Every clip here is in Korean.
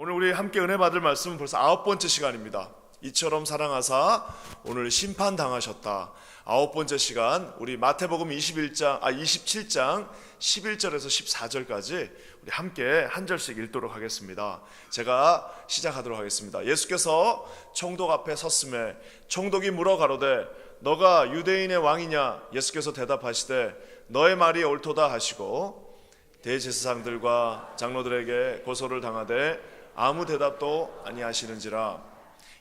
오늘 우리 함께 은혜 받을 말씀은 벌써 9번째 시간입니다. 이처럼 사랑하사 오늘 심판당하셨다. 9번째 시간, 우리 마태복음 27장 11절에서 14절까지 우리 함께 한 절씩 읽도록 하겠습니다. 제가 시작하도록 하겠습니다. 예수께서 총독 앞에 섰음에 총독이 물어 가로되 너가 유대인의 왕이냐? 예수께서 대답하시되 너의 말이 옳도다 하시고 대제사장들과 장로들에게 고소를 당하되 아무 대답도 아니하시는지라.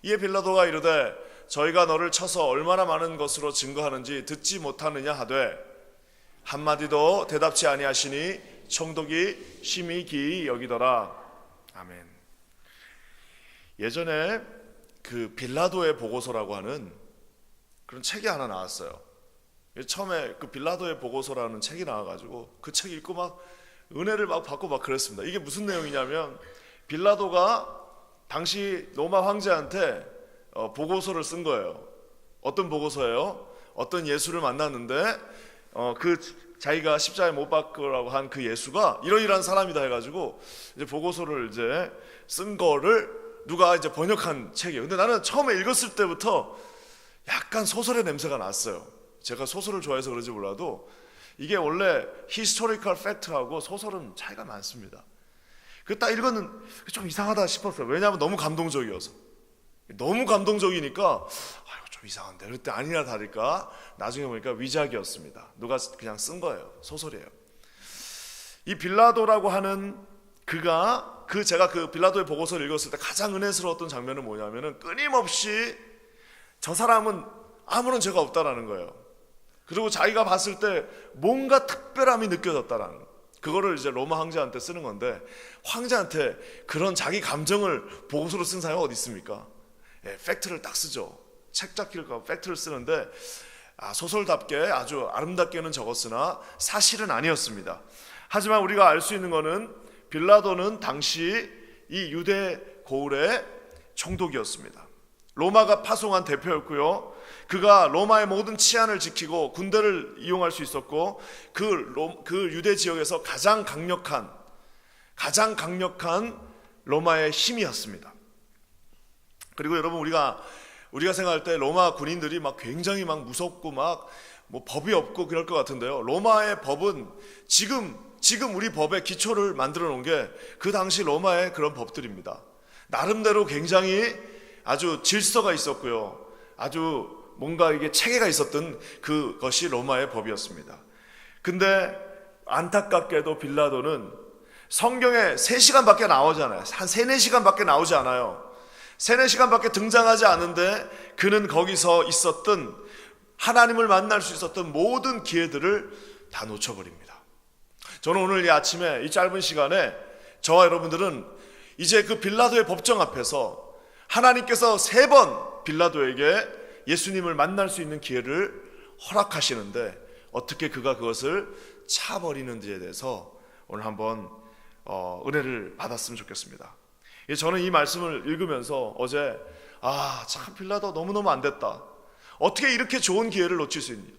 이에 빌라도가 이르되 저희가 너를 쳐서 얼마나 많은 것으로 증거하는지 듣지 못하느냐 하되 한마디도 대답치 아니하시니 총독이 심히 기이 여기더라. 아멘. 예전에 그 빌라도의 보고서라고 하는 그런 책이 하나 나왔어요. 처음에 그 빌라도의 보고서라는 책이 나와가지고 그 책 읽고 막 은혜를 막 받고 막 그랬습니다. 이게 무슨 내용이냐면 빌라도가 당시 로마 황제한테 보고서를 쓴 거예요. 어떤 보고서예요? 어떤 예수를 만났는데 그 자기가 십자가에 못 박으라고 한 그 예수가 이러이러한 사람이다 해가지고 이제 보고서를 이제 쓴 거를 누가 이제 번역한 책이에요. 근데 나는 처음에 읽었을 때부터 약간 소설의 냄새가 났어요. 제가 소설을 좋아해서 그런지 몰라도 이게 원래 히스토리컬 팩트하고 소설은 차이가 많습니다. 그 딱 읽었는 좀 이상하다 싶었어요. 왜냐하면 너무 감동적이어서. 너무 감동적이니까 이거 좀 이상한데. 그때 아니나 다를까 나중에 보니까 위작이었습니다. 누가 그냥 쓴 거예요. 소설이에요. 이 빌라도라고 하는 그가 제가 그 빌라도의 보고서를 읽었을 때 가장 은혜스러웠던 장면은 뭐냐면은 끊임없이 저 사람은 아무런 죄가 없다라는 거예요. 그리고 자기가 봤을 때 뭔가 특별함이 느껴졌다라는 거. 그거를 이제 로마 황제한테 쓰는 건데 황제한테 그런 자기 감정을 보고서로 쓴 사람이 어디 있습니까? 팩트를 딱 쓰죠. 책 잡기를 팩트를 쓰는데 소설답게 아주 아름답게는 적었으나 사실은 아니었습니다. 하지만 우리가 알 수 있는 거는 빌라도는 당시 이 유대 고을의 총독이었습니다. 로마가 파송한 대표였고요. 그가 로마의 모든 치안을 지키고 군대를 이용할 수 있었고 그 유대 지역에서 가장 강력한 로마의 힘이었습니다. 그리고 여러분 우리가 생각할 때 로마 군인들이 막 굉장히 막 무섭고 막 뭐 법이 없고 그럴 것 같은데요. 로마의 법은 지금 우리 법의 기초를 만들어 놓은 게 그 당시 로마의 그런 법들입니다. 나름대로 굉장히 아주 질서가 있었고요. 아주 뭔가 이게 체계가 있었던 그것이 로마의 법이었습니다. 근데 안타깝게도 빌라도는 성경에 3시간밖에 나오잖아요. 한 3-4시간밖에 나오지 않아요. 3-4시간밖에 등장하지 않은데 그는 거기서 있었던 하나님을 만날 수 있었던 모든 기회들을 다 놓쳐버립니다. 저는 오늘 이 아침에 이 짧은 시간에 저와 여러분들은 이제 그 빌라도의 법정 앞에서 하나님께서 3번 빌라도에게 예수님을 만날 수 있는 기회를 허락하시는데 어떻게 그가 그것을 차버리는지에 대해서 오늘 한번 은혜를 받았으면 좋겠습니다. 저는 이 말씀을 읽으면서 어제 참 빌라도 너무너무 안 됐다. 어떻게 이렇게 좋은 기회를 놓칠 수 있니?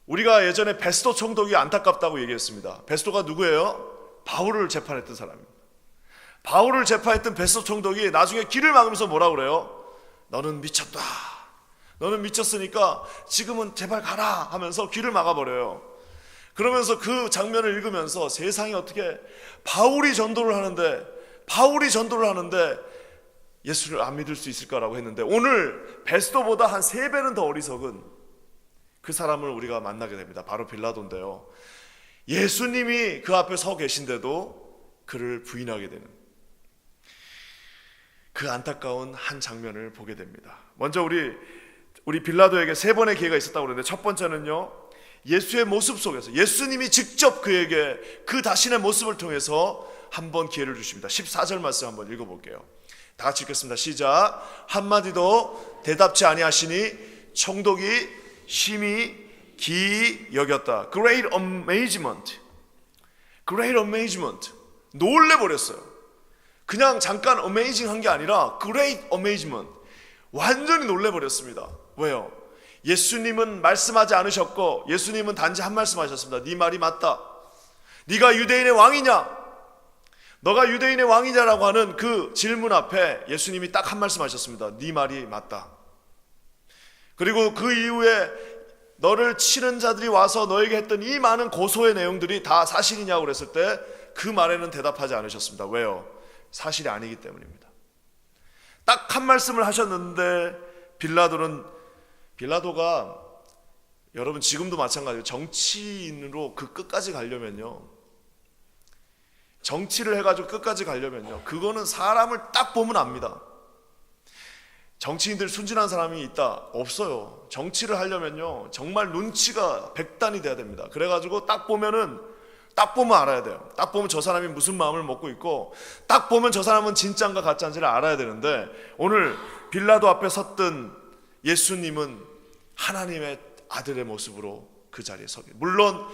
우리가 예전에 베스도 총독이 안타깝다고 얘기했습니다. 베스도가 누구예요? 바울을 재판했던 사람입니다. 바울을 재판했던 베스도 총독이 나중에 길을 막으면서 뭐라 그래요? 너는 미쳤다. 너는 미쳤으니까 지금은 제발 가라 하면서 길을 막아버려요. 그러면서 그 장면을 읽으면서 세상이 어떻게 바울이 전도를 하는데 예수를 안 믿을 수 있을까라고 했는데 오늘 베스도보다 한 3배는 더 어리석은 그 사람을 우리가 만나게 됩니다. 바로 빌라도인데요. 예수님이 그 앞에 서 계신데도 그를 부인하게 되는 그 안타까운 한 장면을 보게 됩니다. 먼저 우리 빌라도에게 3번의 기회가 있었다고 그러는데 첫 번째는요, 예수의 모습 속에서 예수님이 직접 그에게 그 자신의 모습을 통해서 한 번 기회를 주십니다. 14절 말씀 한번 읽어볼게요. 다 같이 읽겠습니다. 시작. 한마디도 대답지 아니하시니 총독이 심히 기이 여겼다. Great amazement. 놀래버렸어요. 그냥 잠깐 amazing 한 게 아니라 great amazement. 완전히 놀래버렸습니다. 왜요? 예수님은 말씀하지 않으셨고 예수님은 단지 한 말씀 하셨습니다. 네 말이 맞다. 네가 유대인의 왕이냐? 너가 유대인의 왕이냐라고 하는 그 질문 앞에 예수님이 딱 한 말씀 하셨습니다. 네 말이 맞다. 그리고 그 이후에 너를 치는 자들이 와서 너에게 했던 이 많은 고소의 내용들이 다 사실이냐고 그랬을 때 그 말에는 대답하지 않으셨습니다. 왜요? 사실이 아니기 때문입니다. 딱 한 말씀을 하셨는데 빌라도가 여러분 지금도 마찬가지예요. 정치인으로 그 끝까지 가려면요, 정치를 해가지고 끝까지 가려면요, 그거는 사람을 딱 보면 압니다. 정치인들 순진한 사람이 있다? 없어요. 정치를 하려면요 정말 눈치가 백단이 돼야 됩니다. 그래가지고 딱 보면 알아야 돼요. 딱 보면 저 사람이 무슨 마음을 먹고 있고, 딱 보면 저 사람은 진짜인가 가짜인지를 알아야 되는데, 오늘 빌라도 앞에 섰던 예수님은 하나님의 아들의 모습으로 그 자리에 서게, 물론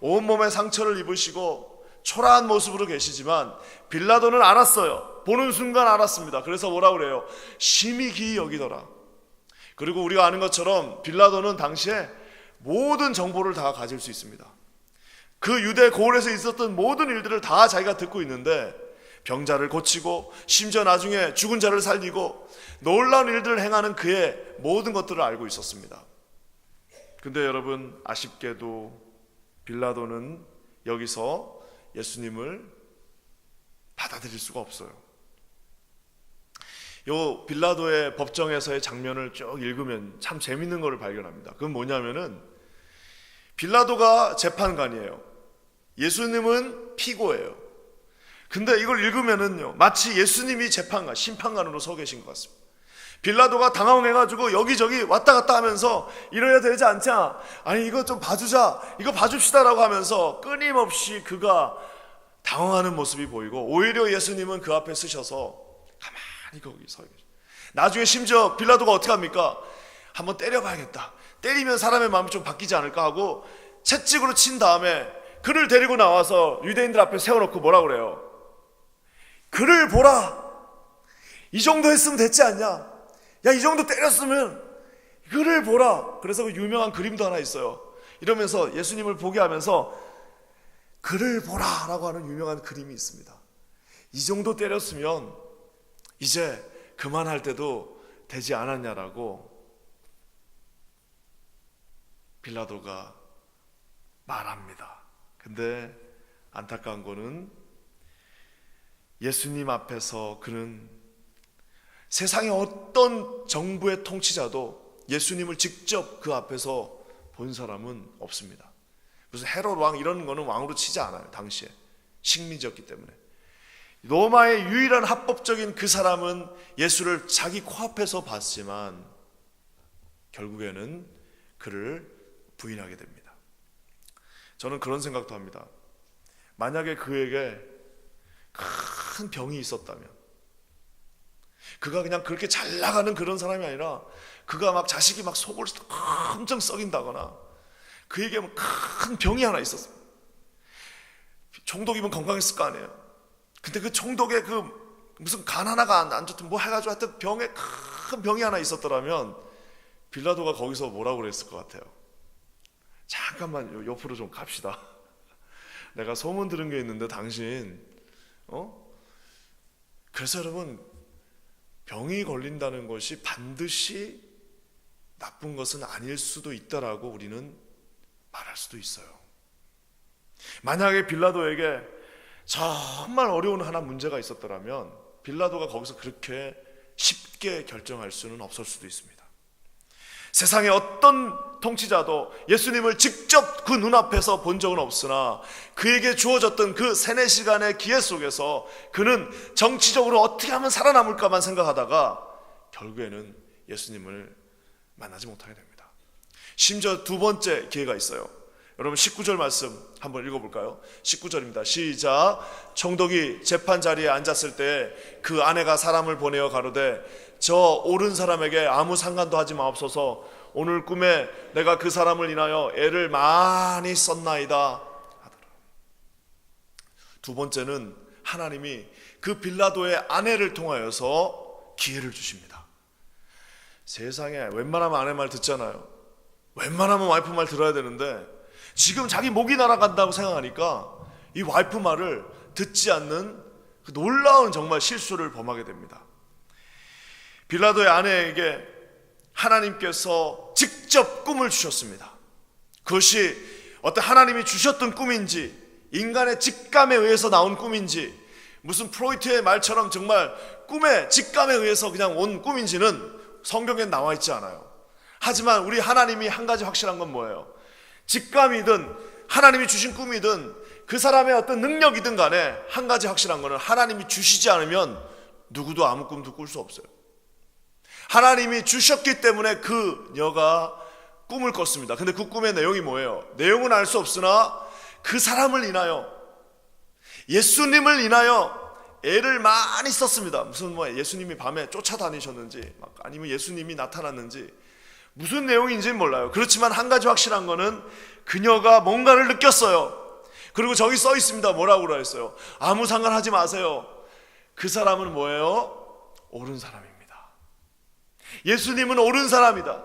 온몸에 상처를 입으시고 초라한 모습으로 계시지만 빌라도는 알았어요. 보는 순간 알았습니다. 그래서 뭐라고 그래요? 심히 기이 여기더라. 그리고 우리가 아는 것처럼 빌라도는 당시에 모든 정보를 다 가질 수 있습니다. 그 유대 고을에서 있었던 모든 일들을 다 자기가 듣고 있는데, 병자를 고치고 심지어 나중에 죽은 자를 살리고 놀라운 일들을 행하는 그의 모든 것들을 알고 있었습니다. 근데 여러분, 아쉽게도 빌라도는 여기서 예수님을 받아들일 수가 없어요. 요 빌라도의 법정에서의 장면을 쭉 읽으면 참 재밌는 것을 발견합니다. 그건 뭐냐면은, 빌라도가 재판관이에요. 예수님은 피고예요. 근데 이걸 읽으면은요, 마치 예수님이 재판관, 심판관으로 서 계신 것 같습니다. 빌라도가 당황해가지고 여기저기 왔다 갔다 하면서 이래야 되지 않냐, 아니 이거 좀 봐주자, 이거 봐줍시다라고 하면서 끊임없이 그가 당황하는 모습이 보이고, 오히려 예수님은 그 앞에 서셔서 가만히 거기 서 계셔. 나중에 심지어 빌라도가 어떻게 합니까? 한번 때려봐야겠다, 때리면 사람의 마음이 좀 바뀌지 않을까 하고 채찍으로 친 다음에 그를 데리고 나와서 유대인들 앞에 세워놓고 뭐라 그래요? 그를 보라, 이 정도 했으면 됐지 않냐, 야 이 정도 때렸으면 그를 보라. 그래서 그 유명한 그림도 하나 있어요. 이러면서 예수님을 보게 하면서 그를 보라 라고 하는 유명한 그림이 있습니다. 이 정도 때렸으면 이제 그만할 때도 되지 않았냐라고 빌라도가 말합니다. 근데 안타까운 거는 예수님 앞에서 그는 세상의 어떤 정부의 통치자도 예수님을 직접 그 앞에서 본 사람은 없습니다. 무슨 헤롯 왕 이런 거는 왕으로 치지 않아요. 당시에 식민지였기 때문에. 로마의 유일한 합법적인 그 사람은 예수를 자기 코앞에서 봤지만 결국에는 그를 부인하게 됩니다. 저는 그런 생각도 합니다. 만약에 그에게 큰 병이 있었다면, 그가 그냥 그렇게 잘 나가는 그런 사람이 아니라 그가 막 자식이 막 속을 엄청 썩인다거나 그에게 큰 병이 하나 있었어요. 총독이면 건강했을 거 아니에요. 근데 그 총독의 그 무슨 간 하나가 안 좋든 뭐 해가지고 하여튼 큰 병이 하나 있었더라면 빌라도가 거기서 뭐라고 그랬을 것 같아요? 잠깐만 옆으로 좀 갑시다. 내가 소문 들은 게 있는데 당신 그래서 여러분, 병이 걸린다는 것이 반드시 나쁜 것은 아닐 수도 있다라고 우리는 말할 수도 있어요. 만약에 빌라도에게 정말 어려운 하나 문제가 있었더라면 빌라도가 거기서 그렇게 쉽게 결정할 수는 없을 수도 있습니다. 세상의 어떤 통치자도 예수님을 직접 그 눈앞에서 본 적은 없으나 그에게 주어졌던 그 3-4시간의 기회 속에서 그는 정치적으로 어떻게 하면 살아남을까만 생각하다가 결국에는 예수님을 만나지 못하게 됩니다. 심지어 두 번째 기회가 있어요. 여러분 19절 말씀 한번 읽어볼까요? 19절입니다. 시작. 총독이 재판 자리에 앉았을 때 그 아내가 사람을 보내어 가로되 저 옳은 사람에게 아무 상관도 하지 마옵소서. 오늘 꿈에 내가 그 사람을 인하여 애를 많이 썼나이다 하더라. 두 번째는 하나님이 그 빌라도의 아내를 통하여서 기회를 주십니다. 세상에 웬만하면 아내 말 듣잖아요. 웬만하면 와이프 말 들어야 되는데 지금 자기 목이 날아간다고 생각하니까 이 와이프 말을 듣지 않는 그 그 놀라운 정말 실수를 범하게 됩니다. 빌라도의 아내에게 하나님께서 직접 꿈을 주셨습니다. 그것이 어떤 하나님이 주셨던 꿈인지, 인간의 직감에 의해서 나온 꿈인지, 무슨 프로이트의 말처럼 정말 꿈의 직감에 의해서 그냥 온 꿈인지는 성경에 나와 있지 않아요. 하지만 우리 하나님이 한 가지 확실한 건 뭐예요? 직감이든 하나님이 주신 꿈이든 그 사람의 어떤 능력이든 간에 한 가지 확실한 거는 하나님이 주시지 않으면 누구도 아무 꿈도 꿀 수 없어요. 하나님이 주셨기 때문에 그녀가 꿈을 꿨습니다. 근데 그 꿈의 내용이 뭐예요? 내용은 알 수 없으나 그 사람을 인하여, 예수님을 인하여 애를 많이 썼습니다. 무슨 예수님이 밤에 쫓아다니셨는지, 아니면 예수님이 나타났는지, 무슨 내용인지는 몰라요. 그렇지만 한 가지 확실한 거는 그녀가 뭔가를 느꼈어요. 그리고 저기 써 있습니다. 뭐라고 그랬어요? 아무 상관하지 마세요. 그 사람은 뭐예요? 옳은 사람입니다. 예수님은 옳은 사람이다.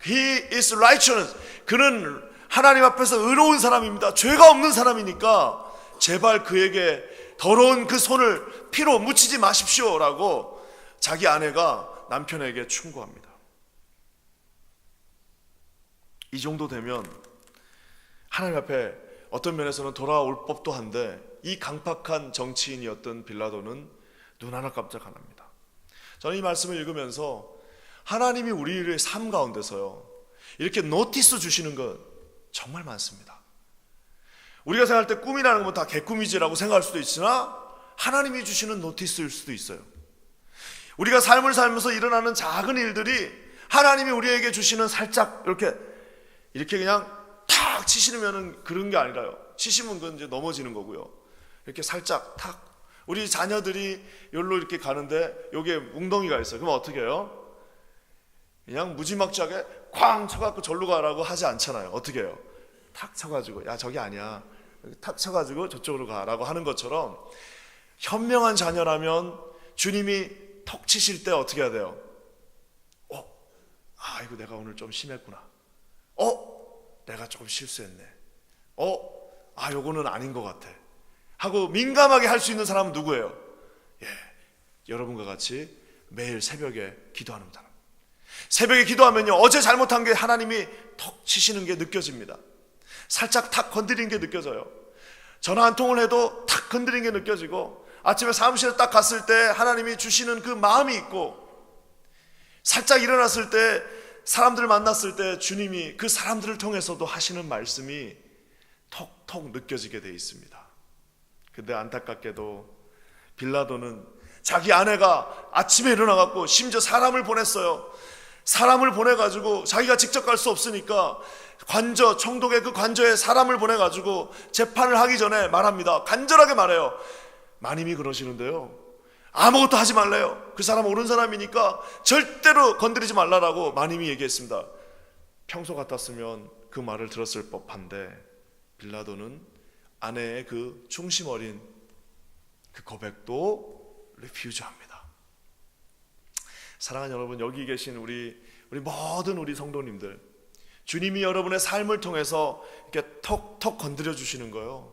He is righteous. 그는 하나님 앞에서 의로운 사람입니다. 죄가 없는 사람이니까 제발 그에게 더러운 그 손을 피로 묻히지 마십시오 라고 자기 아내가 남편에게 충고합니다. 이 정도 되면 하나님 앞에 어떤 면에서는 돌아올 법도 한데, 이 강팍한 정치인이었던 빌라도는 눈 하나 깜짝 안 합니다. 저는 이 말씀을 읽으면서 하나님이 우리의 삶 가운데서요, 이렇게 노티스 주시는 것 정말 많습니다. 우리가 생각할 때 꿈이라는 건 다 개꿈이지라고 생각할 수도 있으나 하나님이 주시는 노티스일 수도 있어요. 우리가 삶을 살면서 일어나는 작은 일들이 하나님이 우리에게 주시는, 살짝 이렇게 그냥 탁 치시면 그런 게 아니라요. 치시면 그건 이제 넘어지는 거고요. 이렇게 살짝 탁. 우리 자녀들이 여기로 이렇게 가는데 여기에 웅덩이가 있어요. 그럼 어떻게 해요? 그냥 무지막지하게 쾅 쳐갖고 절로 가라고 하지 않잖아요. 어떻게 해요? 탁 쳐가지고, 야 저기 아니야, 탁 쳐가지고 저쪽으로 가라고 하는 것처럼, 현명한 자녀라면 주님이 턱 치실 때 어떻게 해야 돼요? 이거 내가 오늘 좀 심했구나. 내가 조금 실수했네. 요거는 아닌 것 같아 하고 민감하게 할 수 있는 사람은 누구예요? 여러분과 같이 매일 새벽에 기도하는 사람. 새벽에 기도하면요, 어제 잘못한 게 하나님이 턱 치시는 게 느껴집니다. 살짝 탁 건드리는 게 느껴져요. 전화 한 통을 해도 탁 건드리는 게 느껴지고, 아침에 사무실에 딱 갔을 때 하나님이 주시는 그 마음이 있고, 살짝 일어났을 때, 사람들을 만났을 때 주님이 그 사람들을 통해서도 하시는 말씀이 톡톡 느껴지게 돼 있습니다. 근데 안타깝게도 빌라도는 자기 아내가 아침에 일어나갖고 심지어 사람을 보냈어요. 사람을 보내가지고, 자기가 직접 갈 수 없으니까 청독의 그 관저에 사람을 보내가지고 재판을 하기 전에 말합니다. 간절하게 말해요. 마님이 그러시는데요, 아무것도 하지 말래요. 그 사람 옳은 사람이니까 절대로 건드리지 말라라고 마님이 얘기했습니다. 평소 같았으면 그 말을 들었을 법한데, 빌라도는 아내의 그 중심 어린 그 고백도 리퓨즈합니다. 사랑하는 여러분, 여기 계신 우리 모든 우리 성도님들, 주님이 여러분의 삶을 통해서 이렇게 톡톡 건드려 주시는 거예요.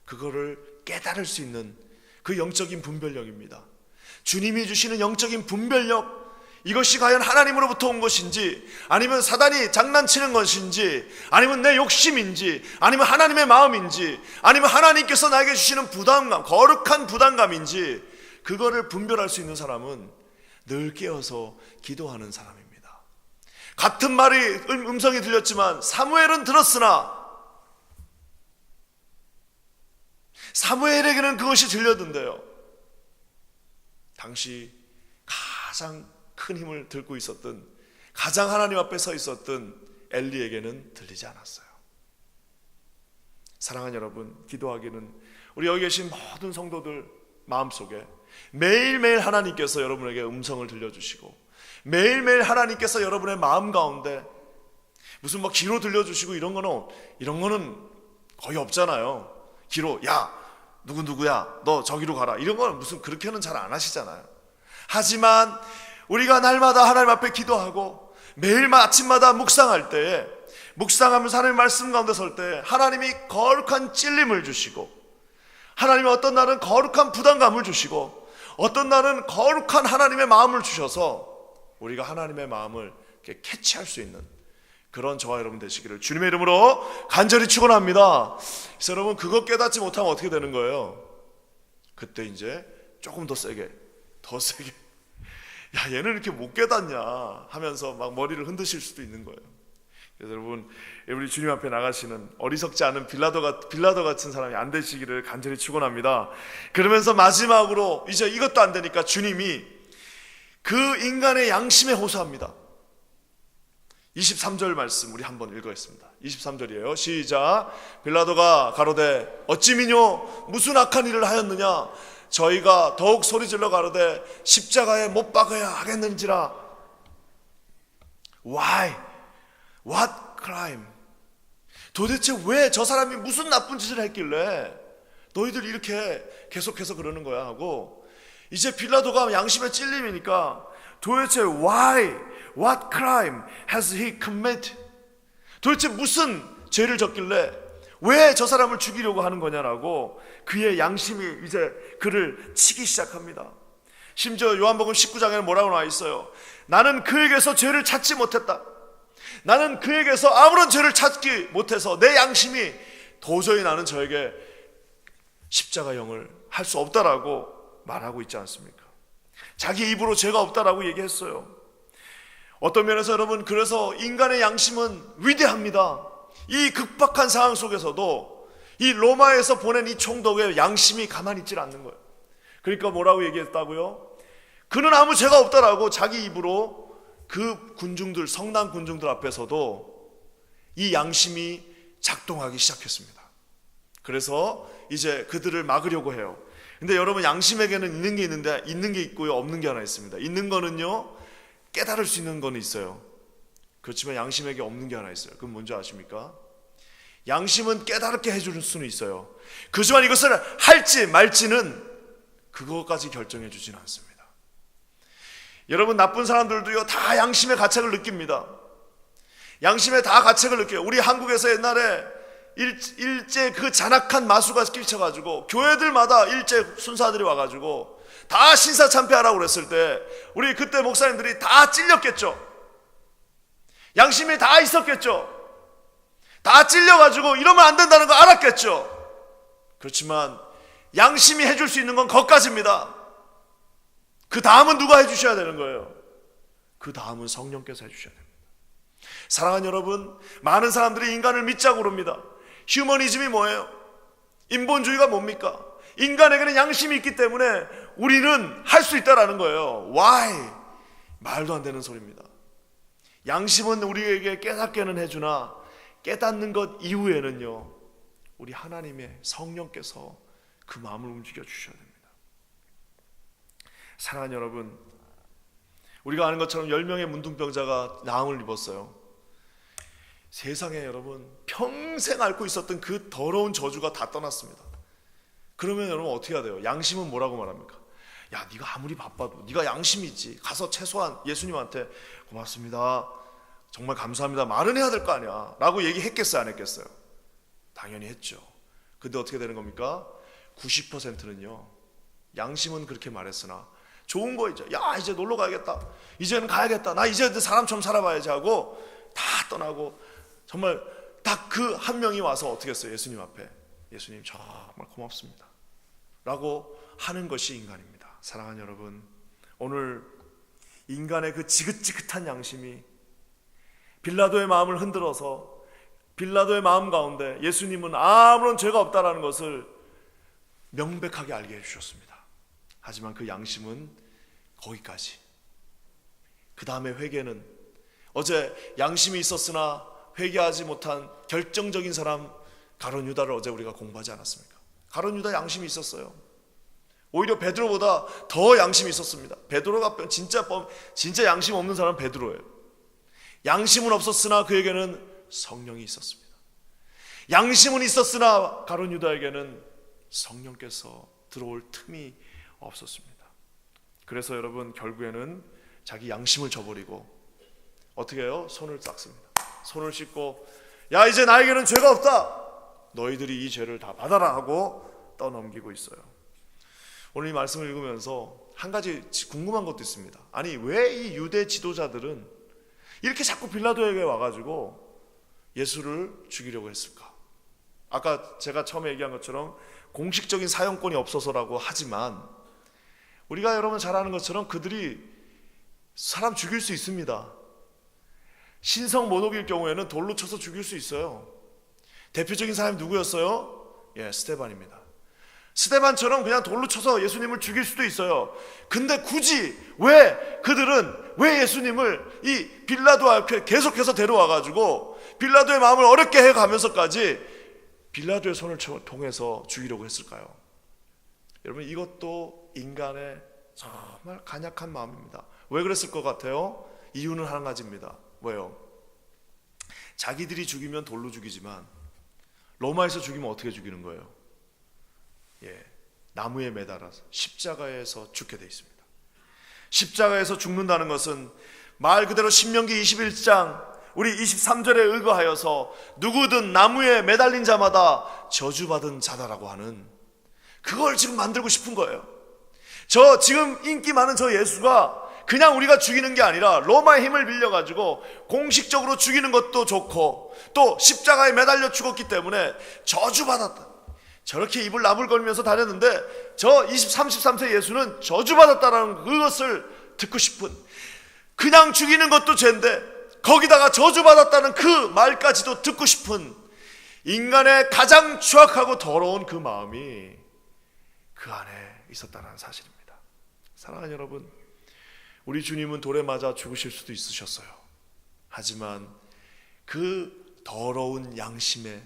그거를 깨달을 수 있는 그 영적인 분별력입니다. 주님이 주시는 영적인 분별력, 이것이 과연 하나님으로부터 온 것인지, 아니면 사단이 장난치는 것인지, 아니면 내 욕심인지, 아니면 하나님의 마음인지, 아니면 하나님께서 나에게 주시는 부담감, 거룩한 부담감인지, 그거를 분별할 수 있는 사람은 늘 깨어서 기도하는 사람입니다. 같은 말이 음성이 들렸지만 사무엘은 들었으나 사무엘에게는 그것이 들려든대요. 당시 가장 큰 힘을 들고 있었던, 가장 하나님 앞에 서 있었던 엘리에게는 들리지 않았어요. 사랑하는 여러분, 기도하기는 우리 여기 계신 모든 성도들 마음속에 매일매일 하나님께서 여러분에게 음성을 들려주시고, 매일매일 하나님께서 여러분의 마음 가운데 무슨 기로 들려주시고 이런 거는 거의 없잖아요. 기로, 야 누구야 너 저기로 가라, 이런 거는 무슨 그렇게는 잘 안 하시잖아요. 하지만 우리가 날마다 하나님 앞에 기도하고 매일 아침마다 묵상할 때에, 묵상하면서 하나님의 말씀 가운데 설 때 하나님이 거룩한 찔림을 주시고, 하나님은 어떤 날은 거룩한 부담감을 주시고 어떤 날은 거룩한 하나님의 마음을 주셔서 우리가 하나님의 마음을 이렇게 캐치할 수 있는 그런 저와 여러분 되시기를 주님의 이름으로 간절히 축원합니다. 그래서 여러분 그거 깨닫지 못하면 어떻게 되는 거예요? 그때 이제 조금 더 세게 야 얘는 이렇게 못 깨닫냐 하면서 막 머리를 흔드실 수도 있는 거예요. 그래서 여러분 우리 주님 앞에 나가시는 어리석지 않은 빌라도 같은 사람이 안 되시기를 간절히 축원합니다. 그러면서 마지막으로 이제 이것도 안 되니까 주님이 그 인간의 양심에 호소합니다. 23절 말씀 우리 한번 읽어겠습니다. 23절이에요. 시작. 빌라도가 가로되 어찌 미뇨 무슨 악한 일을 하였느냐 저희가 더욱 소리질러 가로되 십자가에 못 박아야 하겠는지라. Why? What crime? 도대체 왜 저 사람이 무슨 나쁜 짓을 했길래 너희들 이렇게 계속해서 그러는 거야 하고 이제 빌라도가 양심에 찔림이니까 도대체 why? What crime has he committed? 도대체 무슨 죄를 졌길래 왜 저 사람을 죽이려고 하는 거냐라고 그의 양심이 이제 그를 치기 시작합니다. 심지어 요한복음 19장에는 뭐라고 나와 있어요? 나는 그에게서 죄를 찾지 못했다. 나는 그에게서 아무런 죄를 찾기 못해서 내 양심이 도저히 나는 저에게 십자가형을 할 수 없다라고 말하고 있지 않습니까? 자기 입으로 죄가 없다라고 얘기했어요. 어떤 면에서 여러분 그래서 인간의 양심은 위대합니다. 이 극박한 상황 속에서도 이 로마에서 보낸 이 총독의 양심이 가만히 있질 않는 거예요. 그러니까 뭐라고 얘기했다고요? 그는 아무 죄가 없다라고 자기 입으로 그 군중들 성난 군중들 앞에서도 이 양심이 작동하기 시작했습니다. 그래서 이제 그들을 막으려고 해요. 근데 여러분 양심에게는 있는 게 있고요 없는 게 하나 있습니다. 있는 거는요 깨달을 수 있는 건 있어요. 그렇지만 양심에게 없는 게 하나 있어요. 그건 뭔지 아십니까? 양심은 깨달게 해줄 수는 있어요. 그지만 이것을 할지 말지는 그것까지 결정해 주지는 않습니다. 여러분 나쁜 사람들도요 다 양심의 가책을 느낍니다. 양심에 다 가책을 느껴요. 우리 한국에서 옛날에 일제 그 잔악한 마수가 끼쳐가지고 교회들마다 일제 순사들이 와가지고 다 신사참배하라고 그랬을 때 우리 그때 목사님들이 다 찔렸겠죠. 양심이 다 있었겠죠. 다 찔려가지고 이러면 안 된다는 거 알았겠죠. 그렇지만 양심이 해줄 수 있는 건 거기까지입니다. 그 다음은 누가 해주셔야 되는 거예요? 그 다음은 성령께서 해주셔야 됩니다. 사랑하는 여러분, 많은 사람들이 인간을 믿자고 그럽니다. 휴머니즘이 뭐예요? 인본주의가 뭡니까? 인간에게는 양심이 있기 때문에 우리는 할 수 있다라는 거예요. Why? 말도 안 되는 소리입니다. 양심은 우리에게 깨닫게는 해주나 깨닫는 것 이후에는요 우리 하나님의 성령께서 그 마음을 움직여 주셔야 됩니다. 사랑하는 여러분, 우리가 아는 것처럼 10명의 문둥병자가 나음을 입었어요. 세상에 여러분 평생 앓고 있었던 그 더러운 저주가 다 떠났습니다. 그러면 여러분 어떻게 해야 돼요? 양심은 뭐라고 말합니까? 야 네가 아무리 바빠도 네가 양심이 있지. 가서 최소한 예수님한테 고맙습니다, 정말 감사합니다 말은 해야 될 거 아니야 라고 얘기했겠어요 안 했겠어요? 당연히 했죠. 근데 어떻게 되는 겁니까? 90%는요 양심은 그렇게 말했으나 좋은 거 야 이제 놀러 가야겠다, 이제는 가야겠다, 나 이제 사람처럼 살아봐야지 하고 다 떠나고 정말 딱 그 한 명이 와서 어떻게 했어요? 예수님 앞에 예수님 정말 고맙습니다 라고 하는 것이 인간입니다. 사랑하는 여러분, 오늘 인간의 그 지긋지긋한 양심이 빌라도의 마음을 흔들어서 빌라도의 마음 가운데 예수님은 아무런 죄가 없다라는 것을 명백하게 알게 해주셨습니다. 하지만 그 양심은 거기까지. 그 다음에 회개는 어제 양심이 있었으나 회개하지 못한 결정적인 사람 가룟 유다를 어제 우리가 공부하지 않았습니까? 가룟 유다 양심이 있었어요. 오히려 베드로보다 더 양심이 있었습니다. 베드로가 진짜 양심 없는 사람은 베드로예요. 양심은 없었으나 그에게는 성령이 있었습니다. 양심은 있었으나 가룟 유다에게는 성령께서 들어올 틈이 없었습니다. 그래서 여러분 결국에는 자기 양심을 저버리고 어떻게 해요? 손을 닦습니다. 손을 씻고 야 이제 나에게는 죄가 없다, 너희들이 이 죄를 다 받아라 하고 떠넘기고 있어요. 오늘 이 말씀을 읽으면서 한 가지 궁금한 것도 있습니다. 아니, 왜 이 유대 지도자들은 이렇게 자꾸 빌라도에게 와가지고 예수를 죽이려고 했을까? 아까 제가 처음에 얘기한 것처럼 공식적인 사형권이 없어서라고 하지만 우리가 여러분 잘 아는 것처럼 그들이 사람 죽일 수 있습니다. 신성 모독일 경우에는 돌로 쳐서 죽일 수 있어요. 대표적인 사람이 누구였어요? 스데반입니다. 스데반처럼 그냥 돌로 쳐서 예수님을 죽일 수도 있어요. 근데 굳이 그들은 왜 예수님을 이 빌라도 앞에 계속해서 데려와가지고 빌라도의 마음을 어렵게 해가면서까지 빌라도의 손을 통해서 죽이려고 했을까요? 여러분, 이것도 인간의 정말 간약한 마음입니다. 왜 그랬을 것 같아요? 이유는 한 가지입니다. 왜요? 자기들이 죽이면 돌로 죽이지만 로마에서 죽이면 어떻게 죽이는 거예요? 나무에 매달아서 십자가에서 죽게 돼 있습니다. 십자가에서 죽는다는 것은 말 그대로 신명기 21장 우리 23절에 의거하여서 누구든 나무에 매달린 자마다 저주받은 자다라고 하는 그걸 지금 만들고 싶은 거예요. 지금 인기 많은 저 예수가 그냥 우리가 죽이는 게 아니라 로마의 힘을 빌려가지고 공식적으로 죽이는 것도 좋고 또 십자가에 매달려 죽었기 때문에 저주받았다. 저렇게 입을 나불거리면서 다녔는데 저 33세 예수는 저주받았다라는 그것을 듣고 싶은, 그냥 죽이는 것도 죄인데 거기다가 저주받았다는 그 말까지도 듣고 싶은 인간의 가장 추악하고 더러운 그 마음이 그 안에 있었다는 사실입니다. 사랑하는 여러분, 우리 주님은 돌에 맞아 죽으실 수도 있으셨어요. 하지만 그 더러운 양심의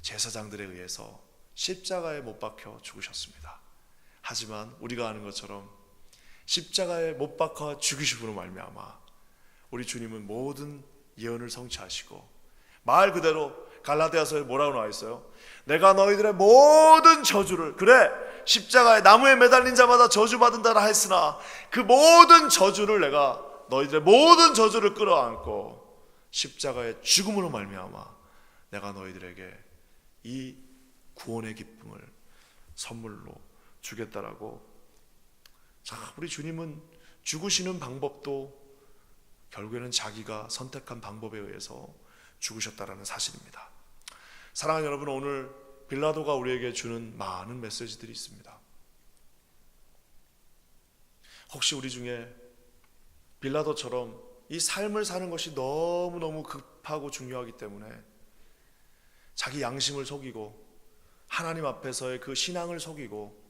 제사장들에 의해서 십자가에 못 박혀 죽으셨습니다. 하지만 우리가 아는 것처럼 십자가에 못 박혀 죽으심으로 말미암아 우리 주님은 모든 예언을 성취하시고, 말 그대로 갈라디아서에 뭐라고 나와 있어요? 내가 너희들의 모든 저주를, 그래 십자가에 나무에 매달린 자마다 저주받은다라 했으나 그 모든 저주를 내가 너희들의 모든 저주를 끌어안고 십자가의 죽음으로 말미암아 내가 너희들에게 이 구원의 기쁨을 선물로 주겠다라고. 자, 우리 주님은 죽으시는 방법도 결국에는 자기가 선택한 방법에 의해서 죽으셨다라는 사실입니다. 사랑하는 여러분, 오늘 빌라도가 우리에게 주는 많은 메시지들이 있습니다. 혹시 우리 중에 빌라도처럼 이 삶을 사는 것이 너무너무 급하고 중요하기 때문에 자기 양심을 속이고 하나님 앞에서의 그 신앙을 속이고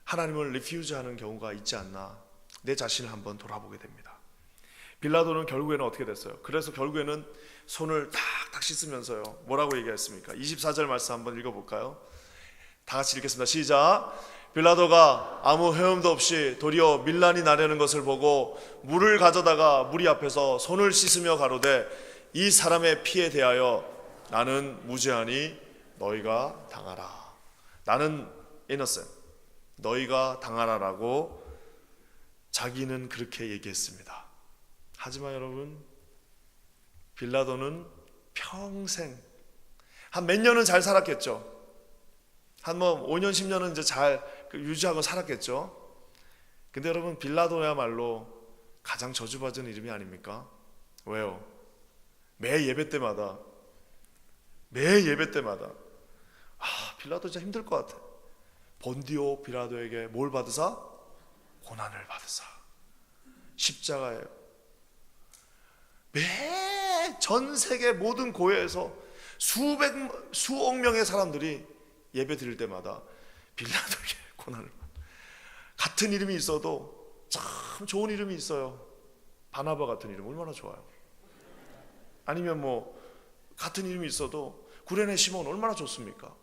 하나님을 리퓨즈하는 경우가 있지 않나, 내 자신을 한번 돌아보게 됩니다. 빌라도는 결국에는 어떻게 됐어요? 그래서 결국에는 손을 탁탁 씻으면서요, 뭐라고 얘기했습니까? 24절 말씀 한번 읽어볼까요? 다 같이 읽겠습니다. 시작. 빌라도가 아무 헤엄도 없이 도리어 밀란이 나려는 것을 보고 물을 가져다가 무리 앞에서 손을 씻으며 가로되 이 사람의 피에 대하여 나는 무죄하니 너희가 당하라. 나는 innocent, 너희가 당하라라고 자기는 그렇게 얘기했습니다. 하지만 여러분, 빌라도는 평생 한 몇 년은 잘 살았겠죠. 한 5년 10년은 이제 잘 유지하고 살았겠죠. 근데 여러분, 빌라도야말로 가장 저주받은 이름이 아닙니까? 왜요? 매 예배 때마다 빌라도 진짜 힘들 것 같아. 본디오 빌라도에게 뭘 받으사? 고난을 받으사. 십자가예요. 매 전 세계 모든 교회에서 수억 명의 사람들이 예배 드릴 때마다 빌라도에게 고난을 받아. 같은 이름이 있어도 참 좋은 이름이 있어요. 바나바 같은 이름 얼마나 좋아요. 아니면 같은 이름이 있어도 구레네 시몬 얼마나 좋습니까?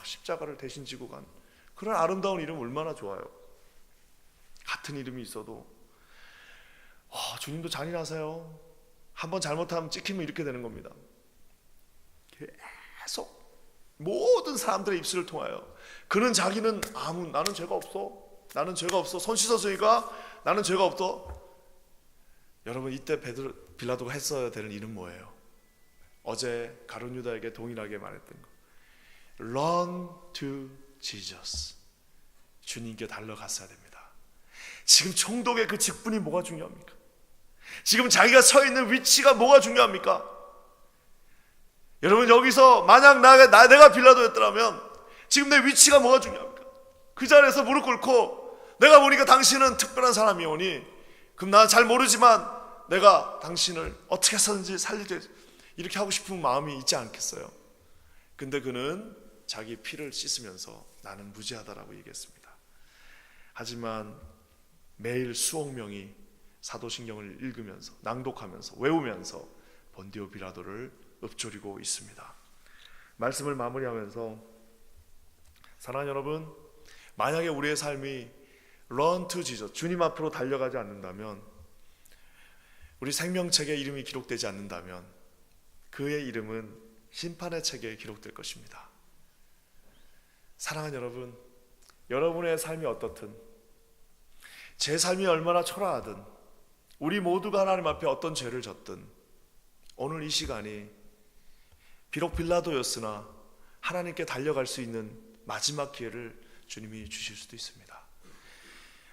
십자가를 대신 지고 간 그런 아름다운 이름 얼마나 좋아요. 같은 이름이 있어도 주님도 잔인하세요. 한번 잘못하면 찍히면 이렇게 되는 겁니다. 계속 모든 사람들의 입술을 통하여 그는 자기는 나는 죄가 없어. 손 씻었으니까 나는 죄가 없어. 여러분, 이때 빌라도가 했어야 되는 일은 뭐예요? 어제 가룟 유다에게 동일하게 말했던 거. Run to Jesus. 주님께 달려갔어야 됩니다. 지금 총독의 그 직분이 뭐가 중요합니까? 지금 자기가 서 있는 위치가 뭐가 중요합니까? 여러분, 여기서 만약 내가 빌라도였더라면 지금 내 위치가 뭐가 중요합니까? 그 자리에서 무릎 꿇고 내가 보니까 당신은 특별한 사람이오니 그럼 나 잘 모르지만 내가 당신을 어떻게 해서든지 살리지, 이렇게 하고 싶은 마음이 있지 않겠어요? 근데 그는 자기 피를 씻으면서 나는 무죄하다라고 얘기했습니다. 하지만 매일 수억 명이 사도신경을 읽으면서 낭독하면서 외우면서 본디오 빌라도를 읊조리고 있습니다. 말씀을 마무리하면서, 사랑하는 여러분, 만약에 우리의 삶이 Run to Jesus, 주님 앞으로 달려가지 않는다면, 우리 생명책에 이름이 기록되지 않는다면 그의 이름은 심판의 책에 기록될 것입니다. 사랑하는 여러분, 여러분의 삶이 어떻든, 제 삶이 얼마나 초라하든, 우리 모두가 하나님 앞에 어떤 죄를 졌든, 오늘 이 시간이 비록 빌라도였으나 하나님께 달려갈 수 있는 마지막 기회를 주님이 주실 수도 있습니다.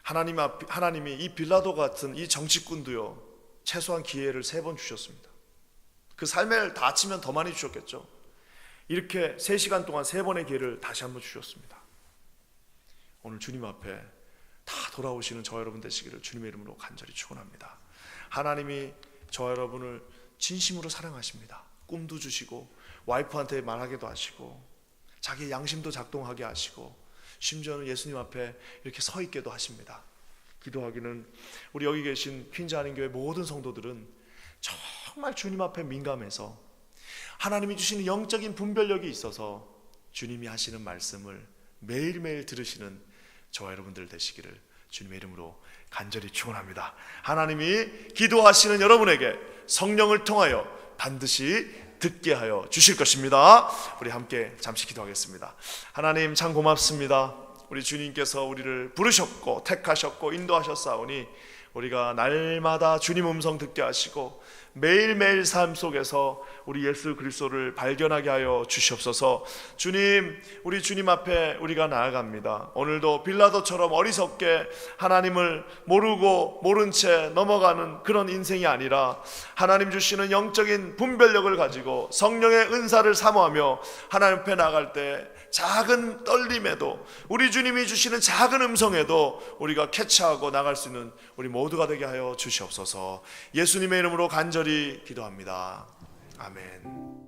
하나님이 이 빌라도 같은 이 정치꾼도요, 최소한 기회를 3번 주셨습니다. 그 삶을 다 합치면 더 많이 주셨겠죠. 이렇게 3시간 동안 3번의 기회를 다시 한번 주셨습니다. 오늘 주님 앞에 다 돌아오시는 저와 여러분 되시기를 주님의 이름으로 간절히 축원합니다. 하나님이 저와 여러분을 진심으로 사랑하십니다. 꿈도 주시고 와이프한테 말하게도 하시고 자기의 양심도 작동하게 하시고 심지어는 예수님 앞에 이렇게 서 있게도 하십니다. 기도하기는 우리 여기 계신 퀸즈 한인교회 모든 성도들은 정말 주님 앞에 민감해서 하나님이 주시는 영적인 분별력이 있어서 주님이 하시는 말씀을 매일매일 들으시는 저와 여러분들 되시기를 주님의 이름으로 간절히 축원합니다. 하나님이 기도하시는 여러분에게 성령을 통하여 반드시 듣게 하여 주실 것입니다. 우리 함께 잠시 기도하겠습니다. 하나님, 참 고맙습니다. 우리 주님께서 우리를 부르셨고 택하셨고 인도하셨사오니 우리가 날마다 주님 음성 듣게 하시고 매일매일 삶 속에서 우리 예수 그리스도를 발견하게 하여 주시옵소서. 주님, 우리 주님 앞에 우리가 나아갑니다. 오늘도 빌라도처럼 어리석게 하나님을 모르고 모른 채 넘어가는 그런 인생이 아니라 하나님 주시는 영적인 분별력을 가지고 성령의 은사를 사모하며 하나님 앞에 나갈 때 작은 떨림에도 우리 주님이 주시는 작은 음성에도 우리가 캐치하고 나갈 수 있는 우리 모두가 되게 하여 주시옵소서. 예수님의 이름으로 간절히 기도합니다. 아멘.